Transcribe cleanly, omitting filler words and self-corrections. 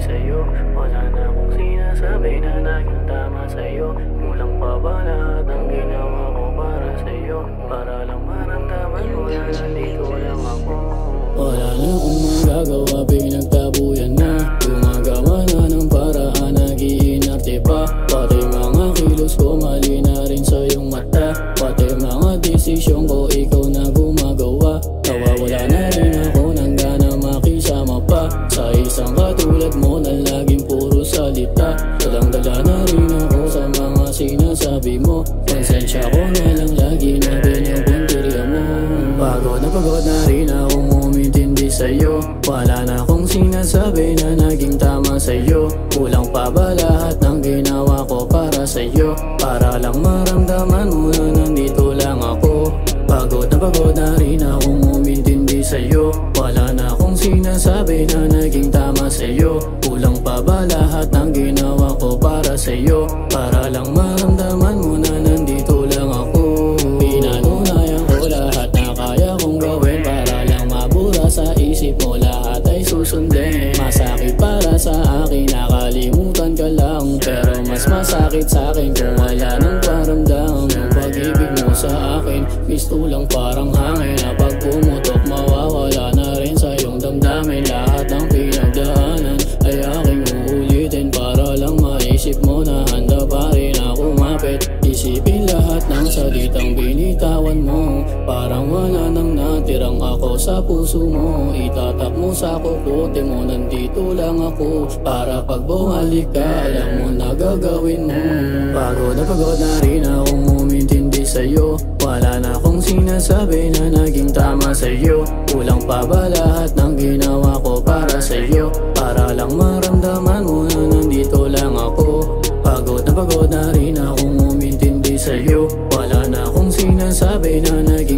sa'yo. Wala na akong sinasabi na naging tama sa'yo. Kulang pa ba lahat ang ginawa ko para sa'yo? Para lang maramdaman mo na nandito lang ako. Wala na akong magagawa, pinagtabuyan na. Gumagawa na ng paraan, nag-iinarte pa. Pati mga kilos ko mali na rin sa iyong mata. Pati mga desisyon ko ikaw na gumagawa. Nawawala na rin ako ng gana makisama pa sa isang katulad mo na laging puro salita. Dalang-dala na rin ako sa mga sinasabi mo. Konsensya ko na lang lagi na pinupuntirya mo. Pagod na rin akong umintindi sa'yo. Wala na akong sinasabi na naging tama sa'yo. Kulang pa ba lahat ng ginawa ko para sa'yo? Para lang maramdaman mo na nandito lang ako. Pagod na rin akong umintindi sa'yo. Wala na akong sinasabi na naging tama sa'yo. Kulang pa ba lahat ng ginawa ko para sa'yo? Para lang maramdaman mo na nandito lang ako. Pinatunayan ko lahat na kaya kong gawin para lang mabura sa isip mo. Lahat ay susundin. Masakit para sa akin, nakalimutan ka lang. Pero mas masakit sa akin kung wala nang paramdam. Yung pag-ibig mo sa akin, gusto lang parang hangin na pag pumutok mawawala na rin sa iyong damdamin. Lahat ng pinagdaanan ay aking uulitin para lang maisip mo na handa pa rin ako mapit. Isipin lahat ng salitang binitawan mo. Parang wala nang natirang ako sa puso mo. Itatak mo sa kukote mo, nandito lang ako. Para pag bumalik ka, alam mo na gagawin mo. Pagod na rin akong umintindi sa'yo. Wala na akong sinasabi na naging tama sa'yo. Kulang pa ba lahat ng ginawa ko para sa'yo? Para lang maramdaman mo na nandito lang ako. Pagod na rin akong umintindi sa'yo. Wala na akong sinasabi na naging